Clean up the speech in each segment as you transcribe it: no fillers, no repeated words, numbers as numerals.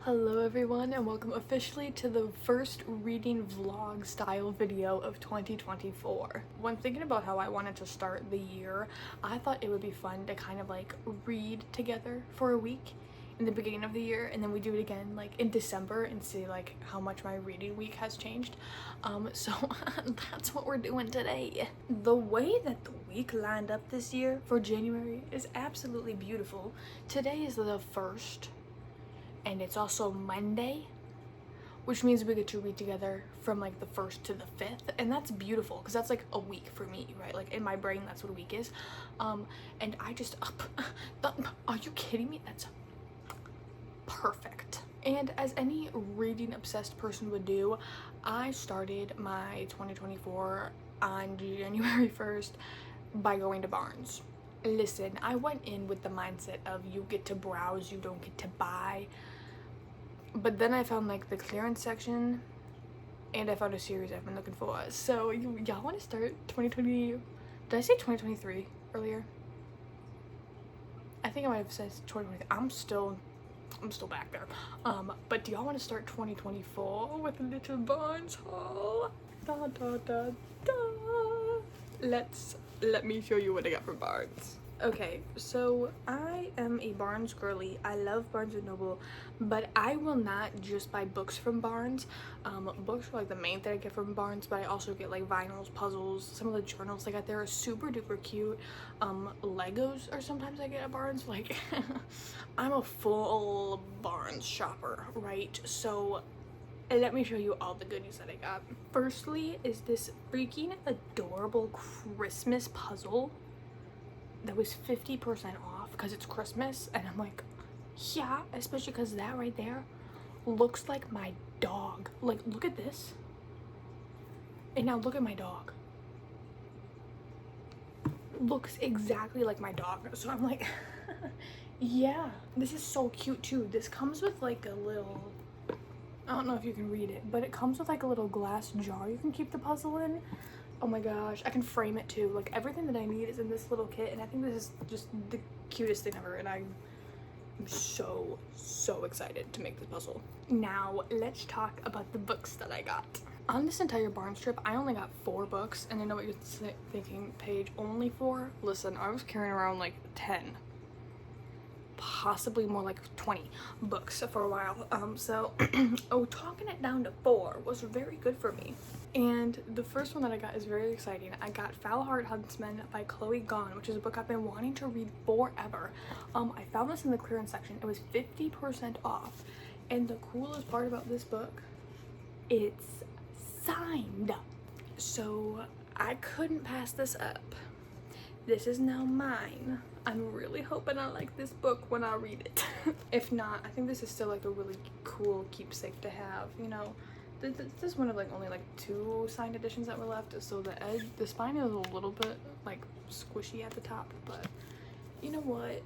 Hello everyone and welcome officially to the first reading vlog style video of 2024. When thinking about how I wanted to start the year, I thought it would be fun to kind of like read together for a week in the beginning of the year, and then we do it again like in December and see like how much my reading week has changed. So that's what we're doing today. The way that the week lined up this year for January is absolutely beautiful. Today is the 1st. And it's also Monday, which means we get to read together from like the 1st to the 5th, and that's beautiful because that's like a week for me, right? Like in my brain that's what a week is. And I just are you kidding me? That's perfect. And as any reading obsessed person would do, I started my 2024 on January 1st by going to Barnes. Listen, I went in with the mindset of you get to browse, you don't get to buy. But then I found like the clearance section and I found a series I've been looking for. So y'all want to start 2020? Did I say 2023 earlier? I think I might have said 2023. I'm still back there. But do y'all want to start 2024 with a little Barnes haul? Da da da da. Let me show you what I got from Barnes. Okay, so I am a Barnes girly. I love Barnes & Noble, but I will not just buy books from Barnes. Books are like the main thing I get from Barnes, but I also get like vinyls, puzzles. Some of the journals they got there are super duper cute. Legos are sometimes I get at Barnes. Like I'm a full Barnes shopper, right? So let me show you all the goodies that I got. Firstly is this freaking adorable Christmas puzzle that was 50% off because it's Christmas, and I'm like, yeah, especially because that right there looks like my dog. Like, look at this, and now look at my dog. Looks exactly like my dog. So I'm like yeah, this is so cute too. This comes with like a little, I don't know if you can read it, but it comes with like a little glass jar you can keep the puzzle in. Oh my gosh, I can frame it too. Like everything that I need is in this little kit, and I think this is just the cutest thing ever, and I'm so excited to make this puzzle. Now let's talk about the books that I got. On this entire Barnes trip, I only got 4 books, and I know what you're thinking, Paige, only 4? Listen, I was carrying around like 10, possibly more like 20 books for a while. Talking it down to 4 was very good for me. And the first one that I got is very exciting. I got Foul Heart Huntsman by Chloe Gone, which is a book I've been wanting to read forever. I found this in the clearance section. It was 50% off. And the coolest part about this book, it's signed. So I couldn't pass this up. This is now mine. I'm really hoping I like this book when I read it. If not, I think this is still like a really cool keepsake to have, you know. This is one of like only like 2 signed editions that were left, so the spine is a little bit like squishy at the top, but you know what?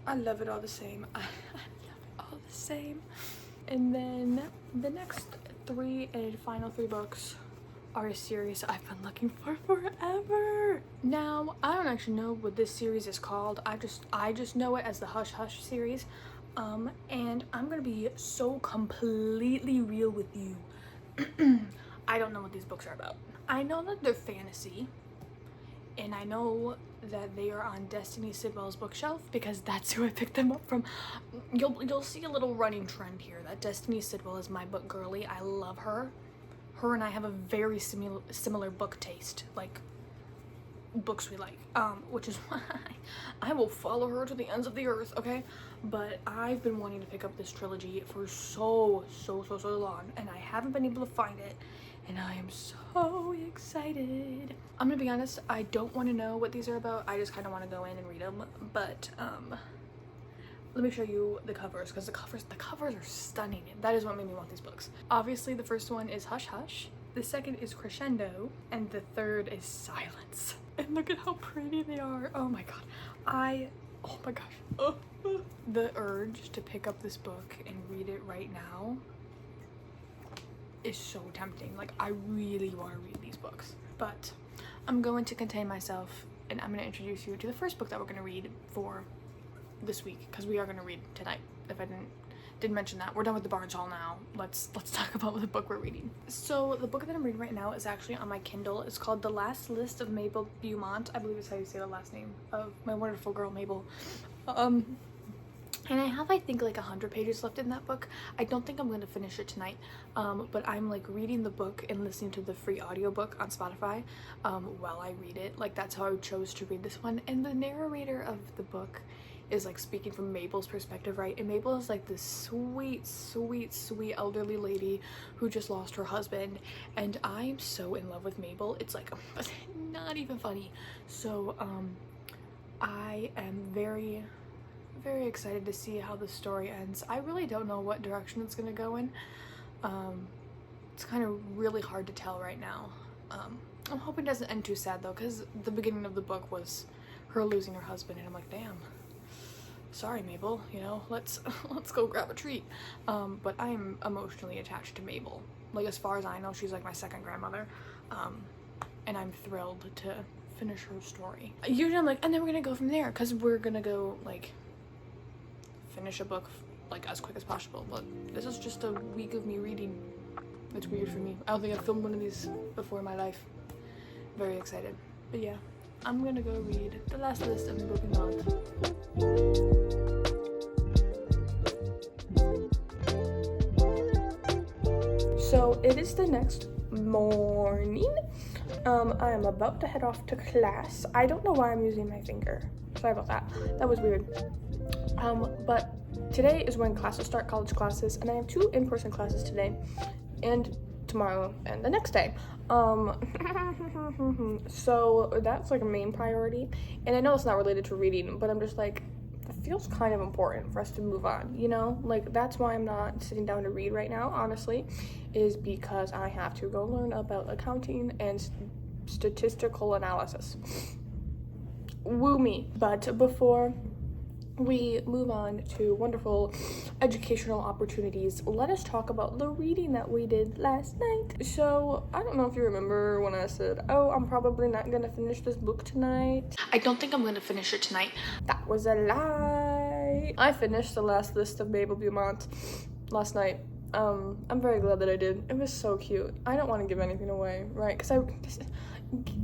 I love it all the same. I love it all the same. And then the next 3 and final 3 books are a series I've been looking for forever. Now, I don't actually know what this series is called. I just know it as the Hush Hush series. And I'm gonna be so completely real with you. I don't know what these books are about. I know that they're fantasy, and I know that they are on Destiny Sidwell's bookshelf because that's who I picked them up from. You'll see a little running trend here that Destiny Sidwell is my book girly. I love her. Her and I have a very similar book taste, like books we like, which is why I will follow her to the ends of the earth, okay? But I've been wanting to pick up this trilogy for so long, and I haven't been able to find it, and I am so excited. I'm gonna be honest, I don't want to know what these are about. I just kind of want to go in and read them, but let me show you the covers, because the covers are stunning. That is what made me want these books. Obviously, the first one is Hush Hush, the second is Crescendo, and the third is Silence. And look at how pretty they are. Oh my god. Oh my gosh. The urge to pick up this book and read it right now is so tempting. Like, I really want to read these books. But I'm going to contain myself, and I'm going to introduce you to the first book that we're going to read for this week, because we are going to read tonight. If I didn't mention that. We're done with the Barnes Hall now. Let's talk about the book we're reading. So the book that I'm reading right now is actually on my Kindle. It's called The Last List of Mabel Beaumont. I believe it's how you say the last name of my wonderful girl Mabel. And I have, I think, like 100 pages left in that book. I don't think I'm going to finish it tonight, but I'm like reading the book and listening to the free audiobook on Spotify while I read it. Like, that's how I chose to read this one. And the narrator of the book is like speaking from Mabel's perspective, right? And Mabel is like this sweet, sweet, sweet elderly lady who just lost her husband. And I'm so in love with Mabel. It's like not even funny. So I am very excited to see how the story ends. I really don't know what direction it's gonna go in. It's kind of really hard to tell right now. I'm hoping it doesn't end too sad though, because the beginning of the book was her losing her husband, and I'm like, damn, sorry Mabel, you know, let's go grab a treat. But I'm emotionally attached to Mabel. Like, as far as I know, she's like my second grandmother, and I'm thrilled to finish her story. Usually I'm like, and then we're gonna go from there, because we're gonna go like finish a book like as quick as possible. But this is just a week of me reading. It's weird for me. I don't think I've filmed one of these before in my life. Very excited. But yeah, I'm gonna go read The Last List of Mabel Beaumont. So it is the next morning. I am about to head off to class. I don't know why I'm using my finger. Sorry about that. That was weird. But today is when classes start, college classes, and I have 2 in-person classes today and tomorrow and the next day. So that's like a main priority. And I know it's not related to reading, but I'm just like, it feels kind of important for us to move on, you know? Like, that's why I'm not sitting down to read right now, honestly, is because I have to go learn about accounting and statistical analysis. Woo me. But before we move on to wonderful educational opportunities, let us talk about the reading that we did last night. So I don't know if you remember when I said, oh, I'm probably not gonna finish this book tonight. I don't think I'm gonna finish it tonight. That was a lie. I finished The Last List of Mabel Beaumont last night. I'm very glad that I did. It was so cute. I don't want to give anything away, right? Because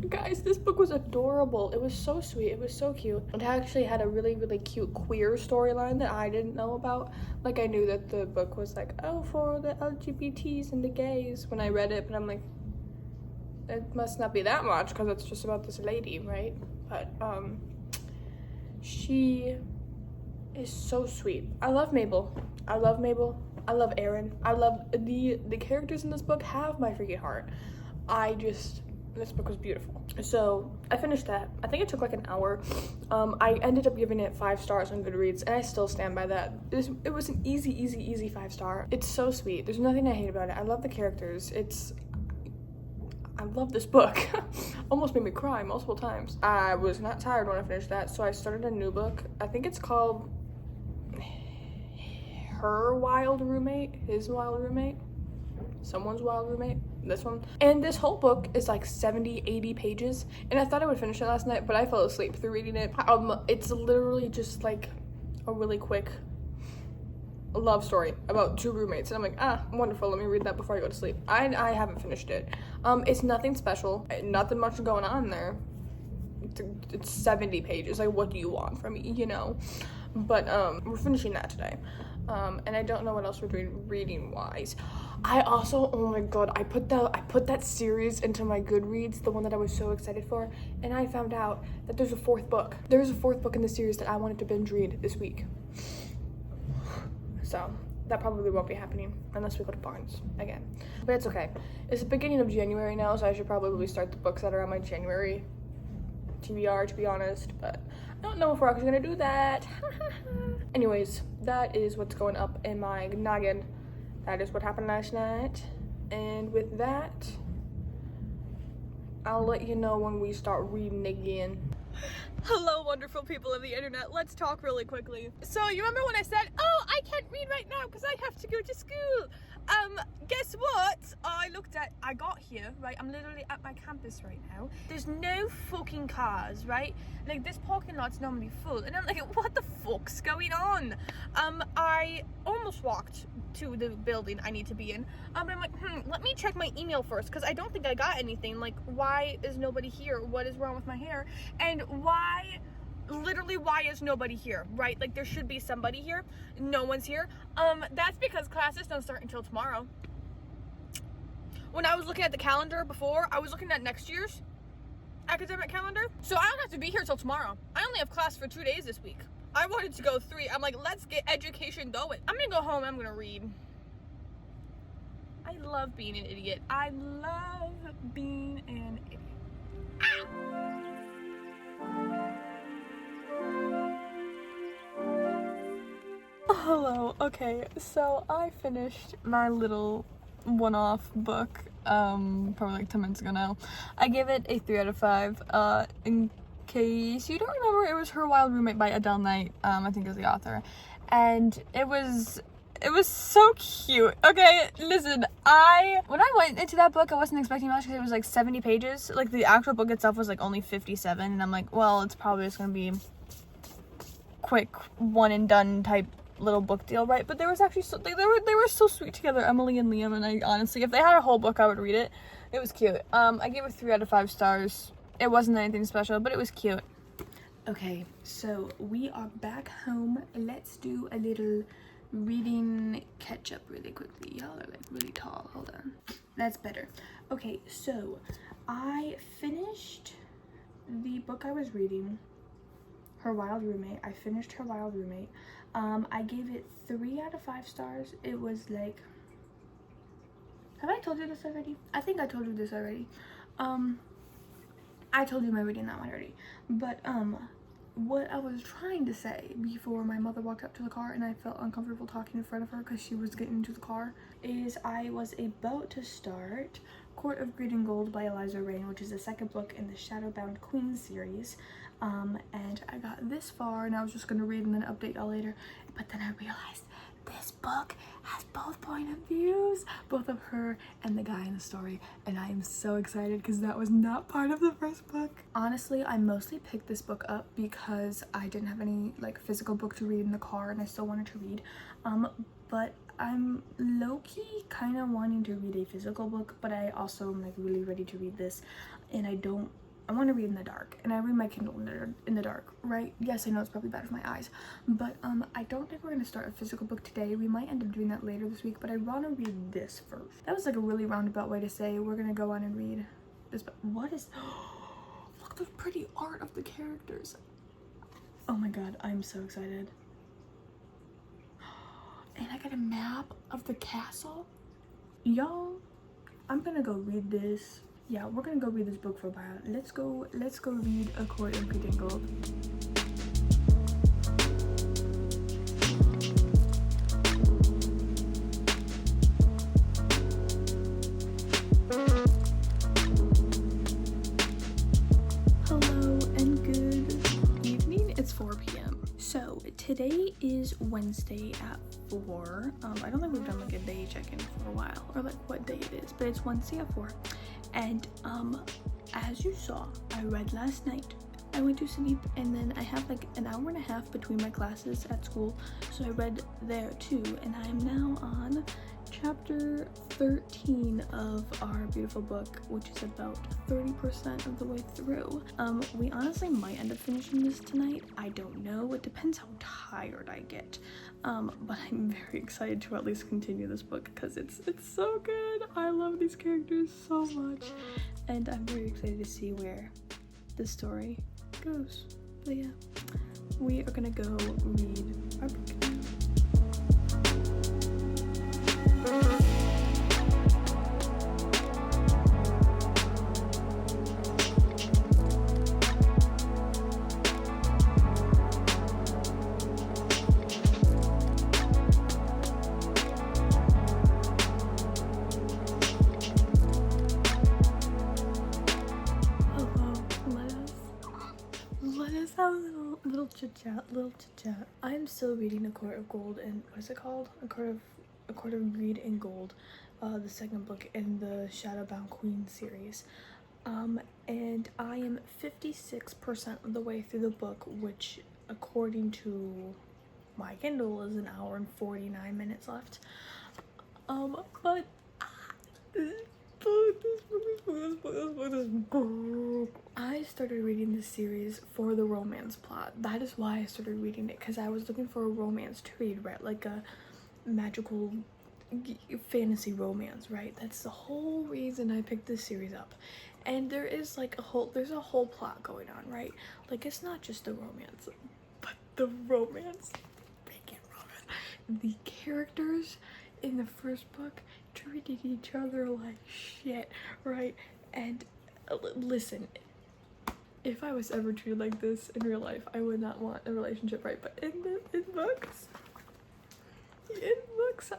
guys, this book was adorable. It was so sweet. It was so cute. It actually had a really, really cute queer storyline that I didn't know about. Like, I knew that the book was like, oh, for the LGBTs and the gays when I read it, but I'm like, it must not be that much because it's just about this lady, right? But she is so sweet. I love Mabel. I love Mabel. I love Aaron. I love the characters in this book have my freaking heart. This book was beautiful. So I finished that. I think it took like an hour. I ended up giving it 5 stars on Goodreads, and I still stand by that. It was an easy 5 star. It's so sweet. There's nothing I hate about it. I love the characters. I love this book. Almost made me cry multiple times. I was not tired when I finished that, so I started a new book. I think it's called Her Wild Roommate, His Wild Roommate, Someone's Wild Roommate, this one. And this whole book is like 70-80 pages, and I thought I would finish it last night, but I fell asleep through reading it. It's literally just like a really quick love story about 2 roommates, and I'm like, wonderful, let me read that before I go to sleep. I haven't finished it. It's nothing special, nothing much going on there. It's 70 pages. Like, what do you want from me, you know? But we're finishing that today. And I don't know what else we're doing reading wise. I also, oh my god, I put that series into my Goodreads, the one that I was so excited for, and I found out that there's a 4th book. There's a 4th book in the series that I wanted to binge read this week. So that probably won't be happening unless we go to Barnes again. But it's okay. It's the beginning of January now, so I should probably start the books that are on my January TBR, to be honest, but I don't know if we're actually gonna do that. Anyways, that is what's going up in my noggin. That is what happened last night. And with that, I'll let you know when we start reading again. Hello, wonderful people of the internet. Let's talk really quickly. So you remember when I said, oh, I can't read right now because I have to go to school? Guess what? I got here, right? I'm literally at my campus right now. There's no fucking cars, right? Like, this parking lot's normally full, and I'm like, what the fuck's going on? I almost walked to the building I need to be in, but I'm like, let me check my email first, because I don't think I got anything. Like, why is nobody here? What is wrong with my hair? And why is nobody here, right? Like, there should be somebody here. No one's here. That's because classes don't start until tomorrow. When I was looking at the calendar before, I was looking at next year's academic calendar. So I don't have to be here till tomorrow. I only have class for 2 days this week. I wanted to go 3. I'm like, let's get education going. I'm gonna go home, I'm gonna read. I love being an idiot. I love being an idiot. Hello. Okay, so I finished my little one-off book probably like 10 minutes ago now. I gave it a 3 out of 5. In case you don't remember, it was Her Wild Roommate by Adele Knight. I think is the author, and it was so cute. Okay, listen, when I went into that book, I wasn't expecting much because it was like 70 pages. Like, the actual book itself was like only 57, and I'm like, well, it's probably just gonna be quick one and done type little book deal, right? But there was actually they were so sweet together, Emily and Liam, and I honestly, if they had a whole book, I would read it. It was cute. I gave it 3 out of 5 stars. It wasn't anything special, but it was cute. Okay, so we are back home. Let's do a little reading catch up really quickly. Y'all are like really tall. Hold on. That's better. Okay, so I finished the book I was reading, Her Wild Roommate. I finished Her Wild Roommate. I gave it 3 out of 5 stars. It was like, have I told you this already? I think I told you this already. I told you my reading that one already. But what I was trying to say before my mother walked up to the car and I felt uncomfortable talking in front of her because she was getting into the car, is I was about to start Court of Greed and Gold by Eliza Reign, which is the second book in the Shadowbound Queen series. And I got this far and I was just gonna read and then update y'all later, but then I realized this book has both point of views, both of her and the guy in the story, and I am so excited because that was not part of the first book. Honestly, I mostly picked this book up because I didn't have any like physical book to read in the car and I still wanted to read, but I'm low-key kind of wanting to read a physical book, but I also am like really ready to read this, and I want to read in the dark, and I read my Kindle in the dark, right? Yes, I know it's probably bad for my eyes, but I don't think we're going to start a physical book today. We might end up doing that later this week, but I want to read this first. That was like a really roundabout way to say we're going to go on and read this book. What is... Look at the pretty art of the characters. Oh my god, I'm so excited. And I got a map of the castle. Y'all, I'm going to go read this. Yeah, we're gonna go read this book for a while. Let's go read A Court of Greed and Gold. Hello and good evening. It's 4 p.m. So today is Wednesday at 4. I don't think we've done like a day check-in for a while, or like what day it is, but it's Wednesday at 4. And as you saw, I read last night. I went to sleep, and then I have like an hour and a half between my classes at school, so I read there too, and I am now on chapter 13 of our beautiful book, which is about 30% of the way through. We honestly might end up finishing this tonight. I don't know. It depends how tired I get. But I'm very excited to at least continue this book because it's so good. I love these characters so much, and I'm very excited to see where the story goes. But yeah, we are gonna go read our book now. Little chit chat. I'm still reading A Court of Gold, and what is it called? A Court of Greed and Gold, the second book in the Shadowbound Queen series. And I am 56% of the way through the book, which according to my Kindle is an hour and 49 minutes left. But I started reading this series for the romance plot. That is why I started reading it, because I was looking for a romance to read, right? Like a magical fantasy romance, right? That's the whole reason I picked this series up. And there is like there's a whole plot going on, right? Like, it's not just the romance, but the romance, freaking romance. The characters in the first book treated each other like shit, right? And listen, if I was ever treated like this in real life, I would not want a relationship, right? But in books,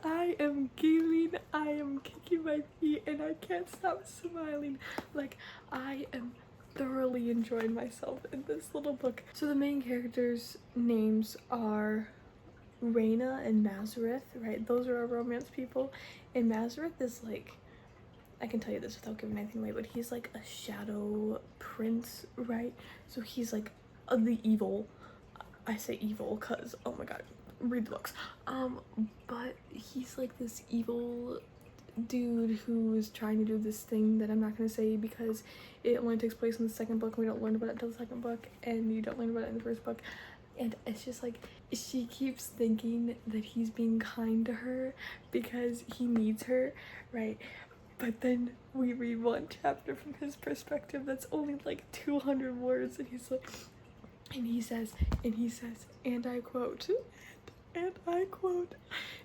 I am gaming, I am kicking my feet, and I can't stop smiling. Like, I am thoroughly enjoying myself in this little book. So the main characters' names are Raina and Mazareth, right? Those are our romance people. And Mazareth is like, I can tell you this without giving anything away, but he's like a shadow prince, right? So he's like the evil. I say evil because, oh my god, read the books. But he's like this evil dude who's trying to do this thing that I'm not gonna say because it only takes place in the second book. We don't learn about it until the second book, and you don't learn about it in the first book. And it's just like, she keeps thinking that he's being kind to her because he needs her, right? But then we read one chapter from his perspective that's only like 200 words, and he's like, and he says, and I quote,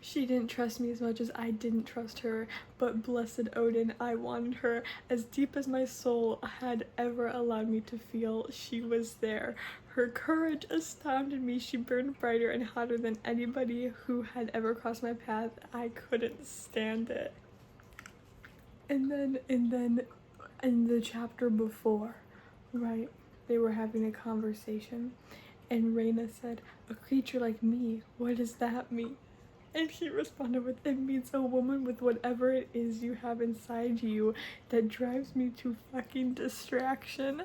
she didn't trust me as much as I didn't trust her, but blessed Odin, I wanted her as deep as my soul had ever allowed me to feel. She was there. Her courage astounded me. She burned brighter and hotter than anybody who had ever crossed my path. I couldn't stand it. And then in the chapter before, right, they were having a conversation, and Raina said, "A creature like me, what does that mean?" And he responded with, "It means a woman with whatever it is you have inside you that drives me to fucking distraction."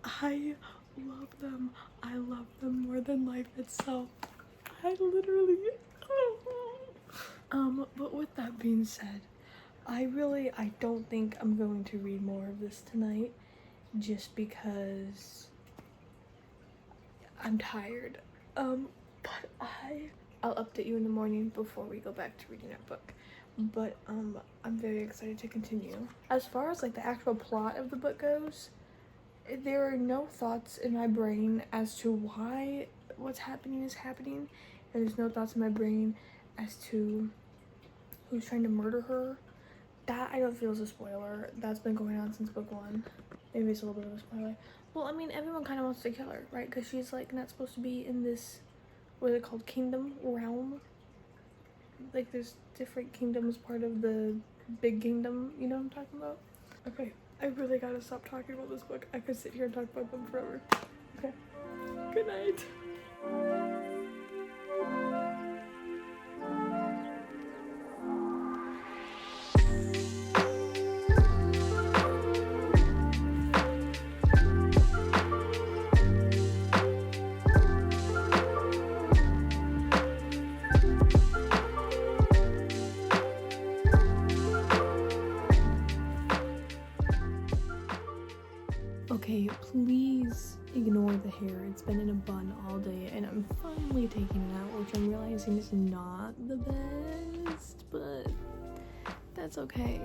I love them. I love them more than life itself. I literally... But with that being said, I don't think I'm going to read more of this tonight, just because I'm tired. But I'll update you in the morning before we go back to reading that book. But I'm very excited to continue. As far as like the actual plot of the book goes, there are no thoughts in my brain as to why what's happening is happening, and there's no thoughts in my brain as to who's trying to murder her. That I don't feel is a spoiler. That's been going on since book 1. Maybe it's a little bit of a spoiler. Well, I mean, everyone kind of wants to kill her, right? Because she's like not supposed to be in this, what is it called, kingdom realm. Like, there's different kingdoms part of the big kingdom, you know what I'm talking about? Okay, I really gotta stop talking about this book. I could sit here and talk about them forever. Okay, good night. Okay, please ignore the hair. It's been in a bun all day, and I'm finally taking it out, which I'm realizing is not the best, but that's okay.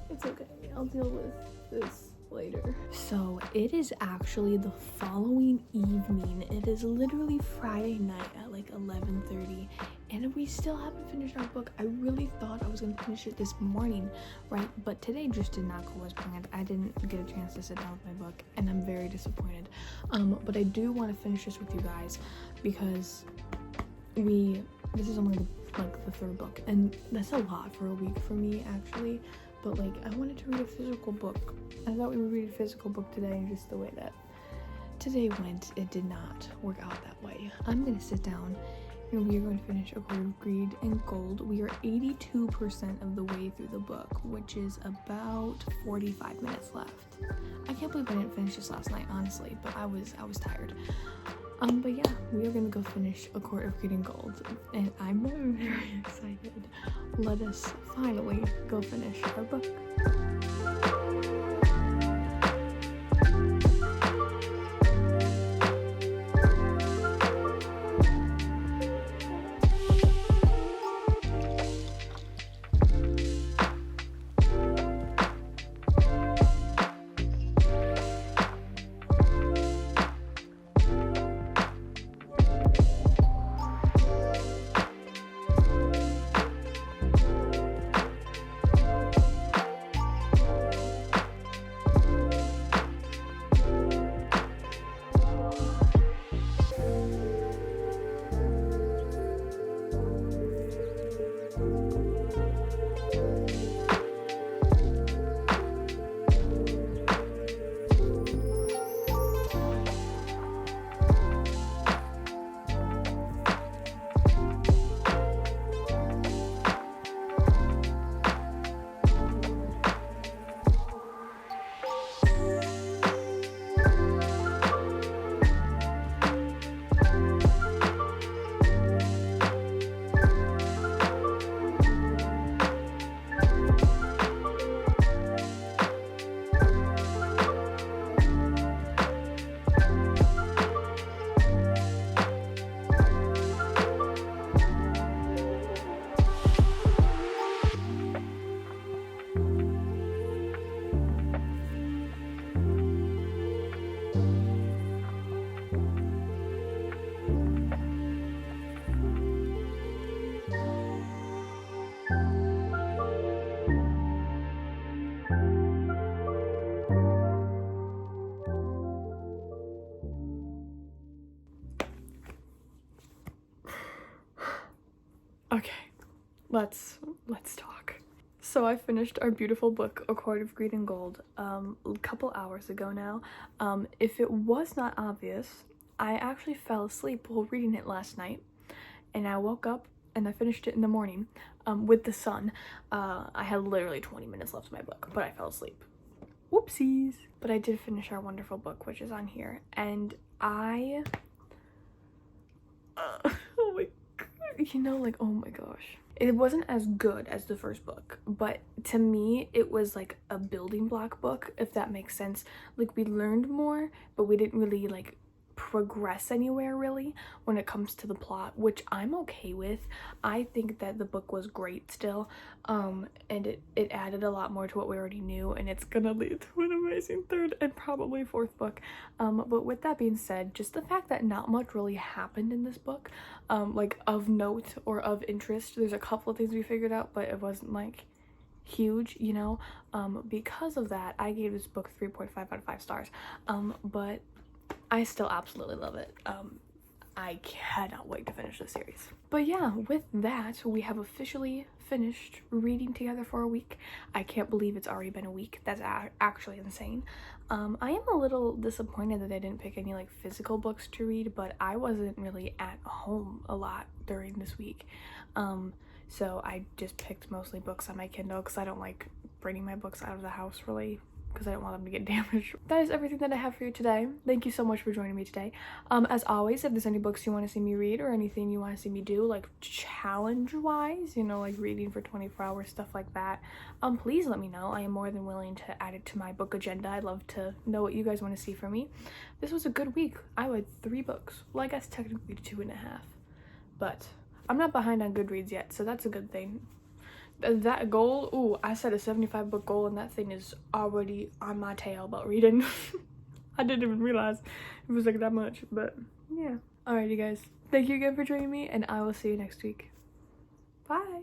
It's okay. I'll deal with this later. So it is actually the following evening. It is literally Friday night at like 11:30, and we still haven't finished our book. I really thought I was gonna finish it this morning, right? But today just did not go as planned. I didn't get a chance to sit down with my book, and I'm very disappointed. But I do want to finish this with you guys because this is only the third book, and that's a lot for a week for me actually. But like, I wanted to read a physical book. I thought we would read a physical book today, and just the way that today went, it did not work out that way. I'm gonna sit down and we are going to finish A Court of Greed and Gold. We are 82% of the way through the book, which is about 45 minutes left. I can't believe I didn't finish this last night, honestly, but I was tired. But yeah, we are gonna go finish A Court of Greed and Gold, and I'm very excited. Let us finally go finish our book. Okay, let's talk. So I finished our beautiful book, A Court of Greed and Gold, a couple hours ago now. If it was not obvious, I actually fell asleep while reading it last night, and I woke up and I finished it in the morning with the sun. I had literally 20 minutes left of my book, but I fell asleep. Whoopsies. But I did finish our wonderful book, which is on here, and oh my god, you know, like, oh my gosh. It wasn't as good as the first book, but to me, it was like a building block book, if that makes sense. Like, we learned more, but we didn't really, like, progress anywhere, really, when it comes to the plot, which I'm okay with. I think that the book was great still, and it added a lot more to what we already knew, and it's gonna lead to an amazing third and probably fourth book. But with that being said, just the fact that not much really happened in this book, like, of note or of interest. There's a couple of things we figured out, but it wasn't, like, huge, you know. Because of that, I gave this book 3.5 out of 5 stars. But I still absolutely love it. I cannot wait to finish the series. But yeah, with that, we have officially finished reading together for a week. I can't believe it's already been a week. That's actually insane. I am a little disappointed that I didn't pick any, like, physical books to read, but I wasn't really at home a lot during this week. So I just picked mostly books on my Kindle because I don't like bringing my books out of the house, really, because I don't want them to get damaged. That is everything that I have for you today. Thank you so much for joining me today. As always, if there's any books you want to see me read or anything you want to see me do, like challenge-wise, you know, like reading for 24 hours, stuff like that, please let me know. I am more than willing to add it to my book agenda. I'd love to know what you guys want to see from me. This was a good week. I read 3 books. Well, I guess technically 2.5. But I'm not behind on Goodreads yet, so that's a good thing. That goal, ooh, I set a 75 book goal, and that thing is already on my tail about reading. I didn't even realize it was like that much, but yeah. Alrighty guys, thank you again for joining me, and I will see you next week. Bye.